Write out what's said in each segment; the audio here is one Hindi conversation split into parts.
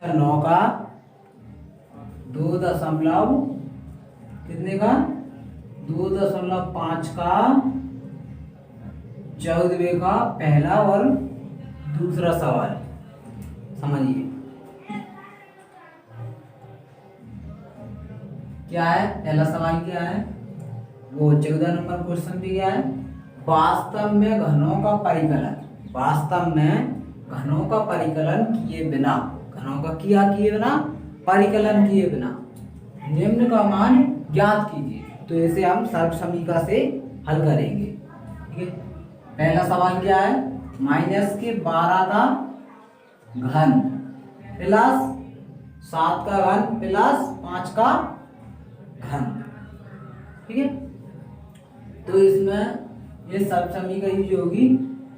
9 का 2 दशमलव कितने का 2.5 का 14वें का पहला और दूसरा सवाल समझिए क्या है। पहला सवाल क्या है, वो 14 नंबर क्वेश्चन भी क्या है, वास्तव में घनों का परिकलन, वास्तव में घनों का परिकलन किए बिना, घनों का किए बिना परिकलन किए बिना निम्न का मान ज्ञात कीजिए। तो इसे हम सर्वसमीका से हल करेंगे। ठीक है, पहला सवाल क्या है, -12 का घन प्लस 7 का घन प्लस 5 का घन। ठीक है, तो इसमें ये सर्वसमीका यूज होगी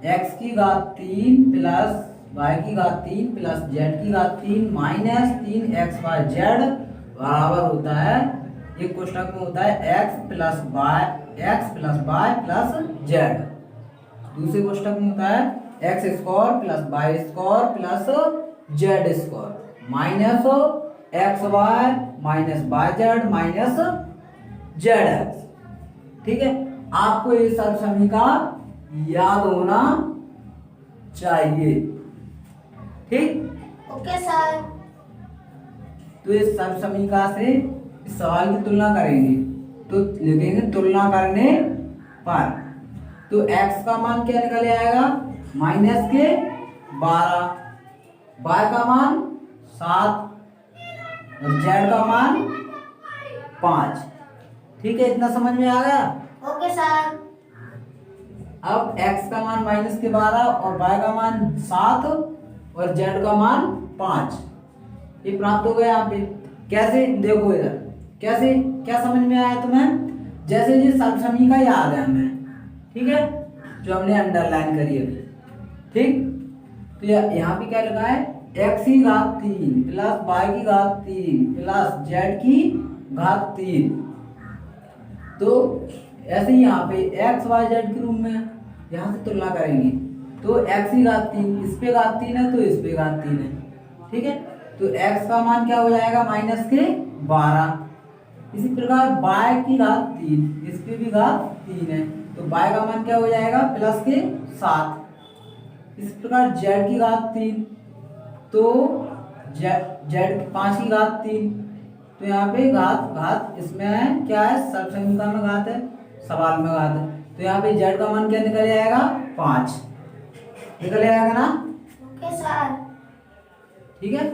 x की घात 3 प्लस y की घात 3 प्लस z की घात 3 माइनस 3xyz बराबर होता है, एक कोष्टक में होता है x plus y plus z, दूसरे कोष्टक में होता है x square plus y square plus z square minus xy minus yz minus zx। ठीक है, आपको ये सर्वसमीका याद होना चाहिए। ठीक, ओके सर। तो इस सर्वसमीका से इस सवाल की तुलना करेंगे, तो लिखेंगे तुलना करने पर, तो x का मान क्या निकल आएगा -12, y का मान 7 और z का मान 5। ठीक है, इतना समझ में आ गया। Okay sir. अब x का मान -12 और y का मान 7 और z का मान 5, ये प्राप्त हो गया। यहाँ पे कैसे देखो, इधर कैसे क्या समझ में आया तुम्हें, जैसे ये सर्वसमीका याद है हमें, ठीक है, जो हमने अंडरलाइन करी अभी। ठीक, तो यहाँ पे क्या लिखा है, x की घात 3 प्लस y की घात 3 प्लस z की घात 3। तो ऐसे ही यहाँ पे x y z के रूप में यहाँ से तुलना करेंगे, तो x की घात 3 इस पे घात 3 है तो इस पे घात 3 है। ठीक है, तो x का मान क्या हो जाएगा -12। इसी प्रकार y की घात 3 इस पे भी घात 3 है, तो y का मान क्या हो जाएगा +7। इस प्रकार z की घात 3, तो z 5 की घात 3, तो यहाँ पे घात इसमें है क्या है, सर्वसमीका में घात है, सवाल में घात है, तो यहाँ पे z का मान क्या निकल आएगा 5 निकल आएगा ना। Okay sir. ठीक है,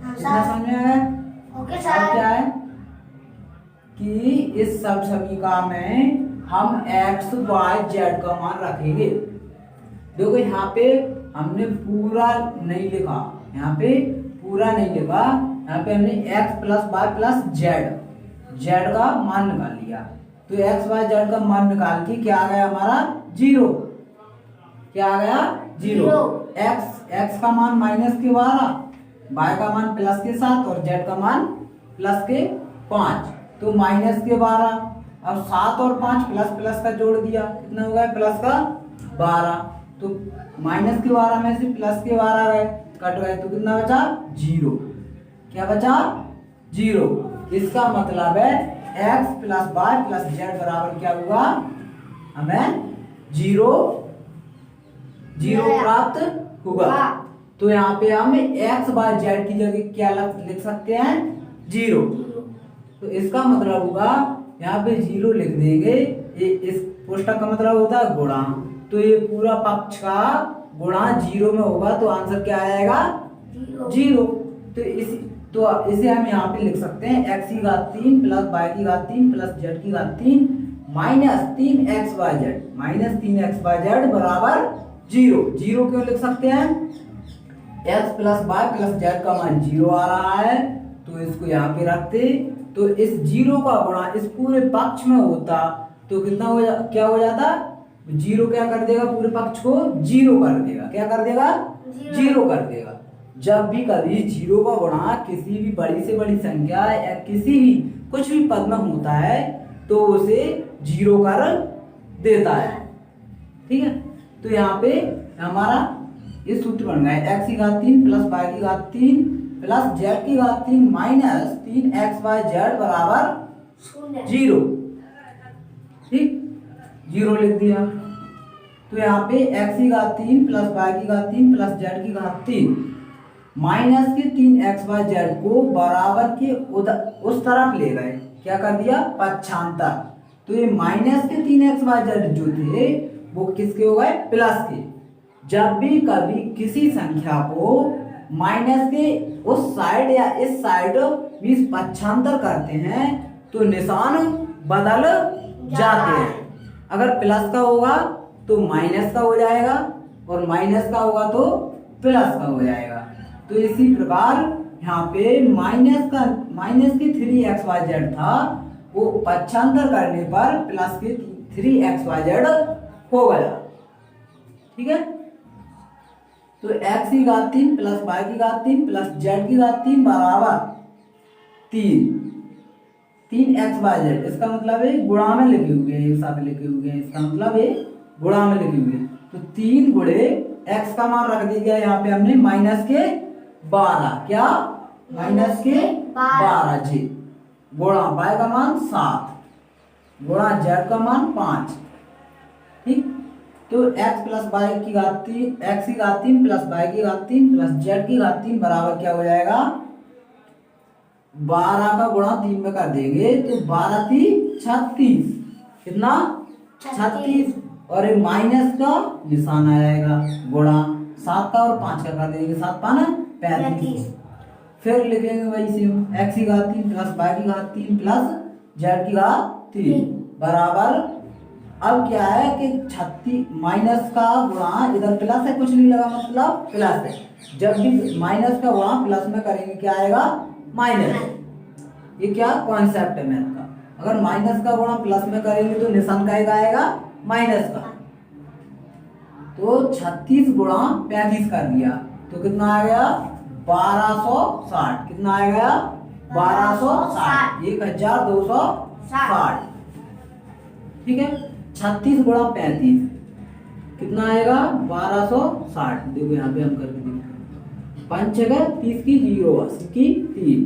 हाँ इतना सर। समझ में आया। ओके अब सर। क्या है कि इस सर्वसमीका में हम x y z का मान रखेंगे। देखो यहाँ पे हमने पूरा नहीं लिखा, यहाँ पे पूरा नहीं लिखा, यहाँ पे हमने x plus y plus z का मान निकाल लिया। तो x y z का मान निकाल के क्या आ गया हमारा 0, क्या आ गया 0। x का मान -12, y का मान +7 और z का मान +5, तो -12। अब 7 और 5 प्लस का जोड़ दिया, कितना हो गया +12, तो -12 में से +12 गए, कट गए, तो कितना बचा 0, क्या बचा 0। इसका मतलब है x plus y plus z बराबर क्या हुआ, हमें 0 प्राप्त होगा। तो यहाँ पे हम x y z की जगह क्या लिख सकते हैं 0, तो इसका मतलब होगा यहाँ पे 0 लिख देंगे। ये इस कोष्टक का मतलब होता है गुणा, तो ये पूरा पक्ष का गुणा 0 में होगा, तो आंसर क्या आएगा 0। तो इसे हम यहाँ पे लिख सकते हैं x की घात 3 प्लस y की घात 3 प्लस z की घात 3 -3xyz बराबर 0। 0 क्यों लिख सकते हैं, x plus y plus z का मान 0 आ रहा है, तो इसको यहाँ पे रखते, तो इस 0 का गुणा इस पूरे पक्ष में होता तो कितना क्या हो जाता, 0 क्या कर देगा, पूरे पक्ष को 0 कर देगा, क्या कर देगा 0 कर देगा। जब भी कभी 0 का गुणा किसी भी बड़ी से बड़ी संख्या या किसी भी कुछ भी पद में होता है तो उसे 0 कर देता है। ठीक है, तो यहाँ पे हमारा ये सूत्र बन गया x की घात 3 प्लस y की घात 3 प्लस जेड की घात 3 माइनस 3xyz बराबर 0। ठीक, 0 लिख दिया। तो यहाँ पे x की घात 3 प्लस y की घात 3 प्लस z की घात 3 माइनस के 3xyz को बराबर के उस तरफ ले गए। क्या कर दिया? पक्षांतर। तो ये माइनस के 3xyz जो थे वो किसके हो गए? प्लस के। जब भी कभी किसी संख्या को माइनस के उस साइड या इस साइड भी पक्षांतर करते हैं तो निशान बदल जाते हैं। अगर प्लस का होगा तो माइनस का हो जाएगा और माइनस का होगा तो प्लस का हो जाएगा। तो इसी प्रकार यहाँ पे माइनस के 3xyz था वो पक्षांतर करने पर प्लस के 3xyz हो गया। ठीक है, तो x की घात 3 प्लस y की घात 3 प्लस z की घात 3 बराबर 3xyz। इसका मतलब है गुणा में लिखे हुए हैं, एक साथ लिखे हुए हैं। इसका मतलब है गुणा में लिखे हुए हैं। तो 3 गुणे x का मान रख दिया यहाँ पे हमने माइनस के 12। क्या? माइनस के 12 जी। गुणा y का मान 7 गुणा z का मान 5। ठीक, तो x प्लस y की घात 3 x की घात 3 प्लस y की घात 3 प्लस z की घात 3 बराबर क्या हो जाएगा? 12 का गुणा 3 में कर देंगे तो 12 3 36। कितना? 36। और एक माइनस का निशान आ जाएगा गुणा 7 का और 5 का कर देंगे 7 5 35। फिर लिखेंगे वही सेम x की घात 3 प्लस y की घात 3 प्लस z की घात 3 बराबर। अब क्या है कि 36 माइनस का गुणा इधर प्लस है, कुछ नहीं लगा मतलब प्लस है। जब भी माइनस का गुणा प्लस में करेंगे क्या आएगा? माइनस। ये क्या कॉन्सेप्ट है मैथ का। अगर माइनस का गुणा प्लस में करेंगे तो निशान का आएगा माइनस का। तो 36 गुणा 35 कर दिया तो कितना आ गया? 1260। कितना आ गया? 1260। 1260। ठीक है, 36 गुणा 35 कितना आएगा? 1260। देखो यहाँ पे हम करके देखो 5 जगह 30 की 0 80 की 3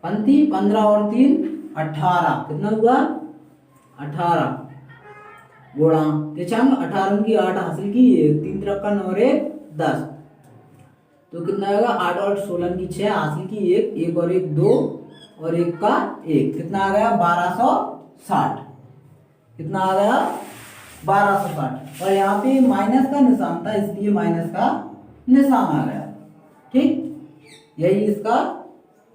पंती 15 और 3 18। कितना हुआ? 18 गुणा 18 की 8 हासिल की 1 3 तरफ का 9 और 1 10। तो कितना आएगा? 8 और 16 की 6 हासिल की 1 1 और 1 2 और 1 का 1। कितना आ गया? 1260। कितना आ गया? 1260। और यहाँ पे माइनस का निशान था इसलिए माइनस का निशान आ गया। ठीक, यही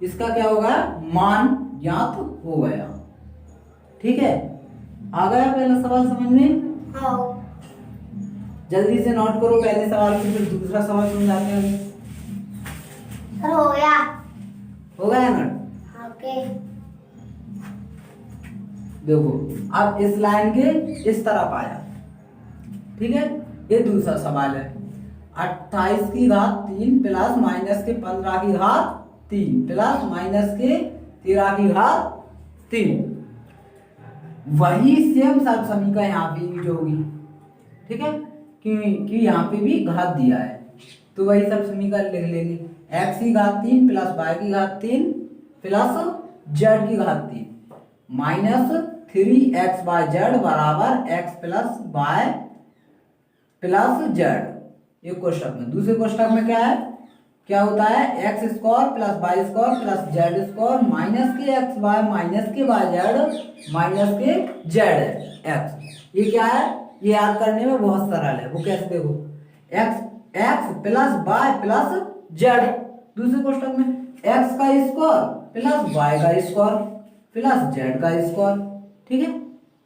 इसका क्या होगा? मान ज्ञात हो गया। ठीक है, आ गया पहला सवाल समझ में? हाँ। जल्दी से नोट करो पहले सवाल से फिर दूसरा सवाल समझाते हैं। सर हो गया। हो गया ना? ओके। देखो अब इस लाइन के इस तरफ आया। ठीक है, ये दूसरा सवाल है। 28 की घात 3 प्लस माइनस के 15 की घात 3 प्लस माइनस के 13 की घात 3। वही सेम सब समीकरण यहाँ पे भी जो होगी। ठीक है, क्योंकि यहाँ पे भी घात दिया है तो वही सब समीकरण लिख लेंगे। x की घात 3 प्लस y की घात 3 प्लस z की घात 3 माइनस 3xyz बराबर x plus y plus z। एक कोष्टक में। दूसरे कोष्टक में क्या है? क्या होता है? X square plus y square plus z square minus के एक्स वाई माइनस के वाई जेड माइनस के जेड एक्स। ये क्या है? ये याद करने में बहुत सरल है। वो कैसे? देखो x plus y plus z. दूसरे कोष्टक में एक्स का स्क्वायर प्लस वाई का स्क्वायर प्लस जेड का स्क्वायर। ठीक है,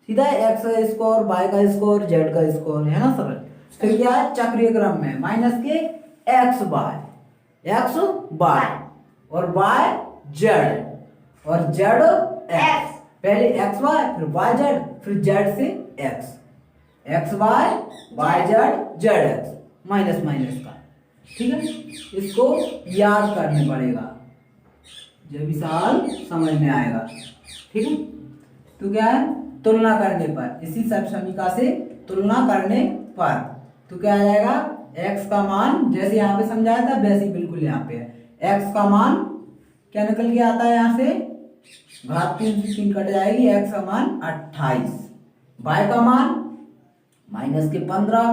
सीधा एक्स का स्क्वायर वाई का स्क्वायर जेड का स्क्वायर है ना सरल। फिर क्या है? चक्रीय क्रम में माइनस के एक्स वाई और वाई जेड और जेड एक्स। पहले एक्स वाई फिर वाई जेड फिर जेड से x Y Z Z x minus minus का। ठीक है, इसको याद करने पड़ेगा जब भी सवाल समझ में आएगा। ठीक है, तो क्या है? तुलना करने पर, इसी सब समीकरण से तुलना करने पर तो क्या आ जाएगा? x का मान जैसे यहाँ पे समझाया था वैसे ही बिल्कुल यहाँ पे है। x का मान क्या निकल के आता है, यहाँ से घात 3 से 3 कट जाएगी, x का मान 28, y का मान -15,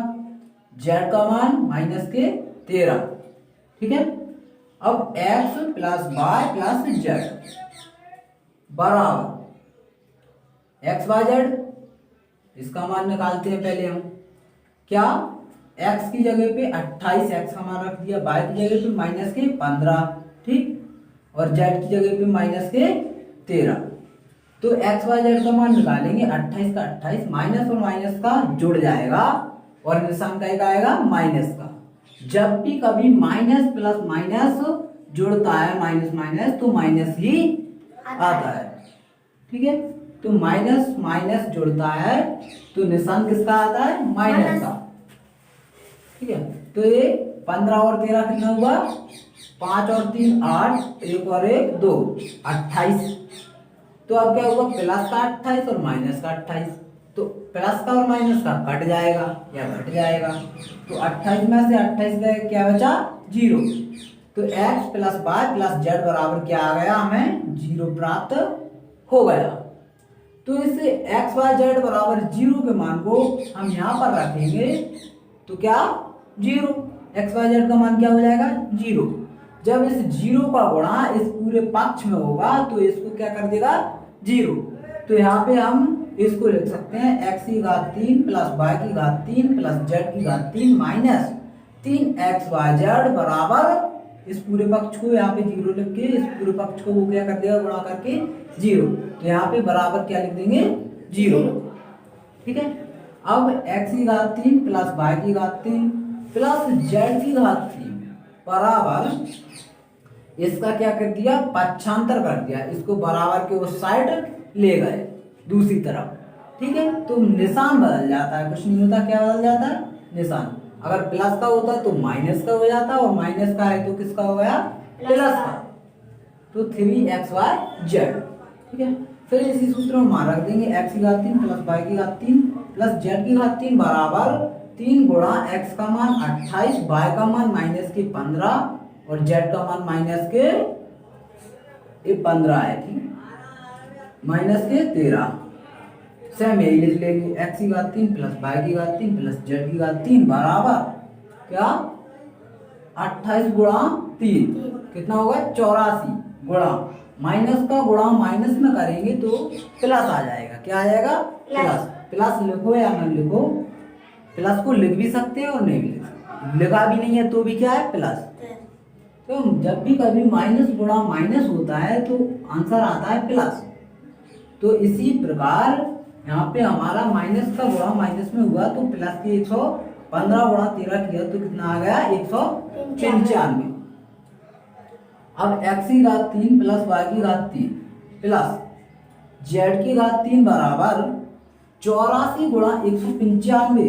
z का मान -13। ठीक है, अब x plus y plus z बराबर एक्स वाई जेड, इसका मान निकालते हैं पहले हम। क्या, x की जगह पे 28 x का मान रख दिया, y की जगह पे -15, ठीक, और z की जगह पे -13। तो एक्स वाई जेड का मान निकालेंगे, 28 का 28, माइनस और माइनस का जुड़ जाएगा और निशान का आएगा माइनस का। जब भी कभी माइनस प्लस माइनस जुड़ता है, माइनस माइनस, तो माइनस ही आता है। ठीक है, तो माइनस माइनस जुड़ता है तो निशान किसका आता है, माइनस का। ठीक है, तो ये 15 और 13 कितना हुआ, 5 और 3 8, 1 और 1 2, 28। तो अब क्या हुआ, प्लस का 28 और माइनस का 28, तो प्लस का और माइनस का कट जाएगा या घट जाएगा, तो 28 में से 28 गए, क्या बचा 0। तो x plus y plus z बराबर क्या आ गया, हमें 0 प्राप्त हो गया। तो इस x y z बराबर 0 के मान को हम यहाँ पर रखेंगे तो क्या 0, x y z का मान क्या हो जाएगा 0। जब इस 0 का गुणा इस पूरे पक्ष में होगा तो इसको क्या कर देगा 0। तो यहाँ पे हम इसको लिख सकते हैं x की घात 3 प्लस y की घात 3 प्लस z की घात 3 माइनस 3x y z बराबर, इस पूरे पक्ष को यहाँ पे 0 लिख के इस पूरे पक्ष को वो क्या कर देगा, गुणा करके 0। तो यहाँ पे बराबर क्या लिख देंगे 0। ठीक है, अब x की घात 3 प्लस y की घात 3 प्लस z की घात 3 बराबर, इसका क्या कर दिया, पक्षांतर कर दिया, इसको बराबर के उस साइड ले गए दूसरी तरफ। ठीक है, तो निशान बदल जाता है, कुछ नहीं होता, क्या बदल जाता है निशान। अगर प्लस का होता तो माइनस का हो जाता, और माइनस का है तो किसका हो गया, प्लस का। तो 3xy z। ठीक है, फिर इसी सूत्र में मान रख देंगे x की घात 3 प्लस y की घात 3 प्लस z की घात 3 बराबर 3 गुणा x का मान 28, y का मान -15 और z का मान -15 है, ठीक, -13। सेम यही लिख लेंगे, x की घात 3 प्लस y की घात 3 प्लस z की घात 3 बराबर क्या 28 गुणा 3 कितना होगा 84, गुणा माइनस का गुणा माइनस में करेंगे तो प्लस आ जाएगा, क्या आ जाएगा प्लस। प्लस लिखो या न लिखो, प्लस को लिख भी सकते हैं और नहीं भी लिख सकते, लिखा भी नहीं है तो भी क्या है प्लस। तो जब भी कभी माइनस गुणा माइनस होता है तो आंसर आता है प्लस। तो इसी प्रकार यहाँ पे हमारा माइनस का गुणा माइनस में हुआ तो प्लस की 115 गुणा 13 किया तो कितना आ गया 195। अब x की घात 3 प्लस y की घात 3 प्लस z की घात 3 बराबर 84 गुणा 195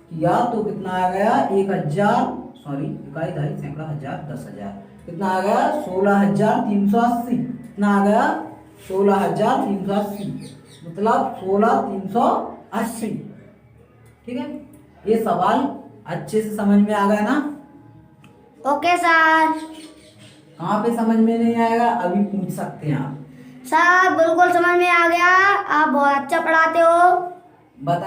किया तो कितना आ गया 1000, सॉरी इकाई दहाई सैकड़ा हजार 10,000, कितना आ गया 16,380, कितना आ गया 16,380, मतलब 16,380। ठीक है, ये सवाल अच्छे से समझ में आ गया ना। Okay sir. कहाँ पे समझ में नहीं आएगा अभी पूछ सकते हैं आप। सर बिल्कुल समझ में आ गया, आप बहुत अच्छा पढ़ाते हो। बता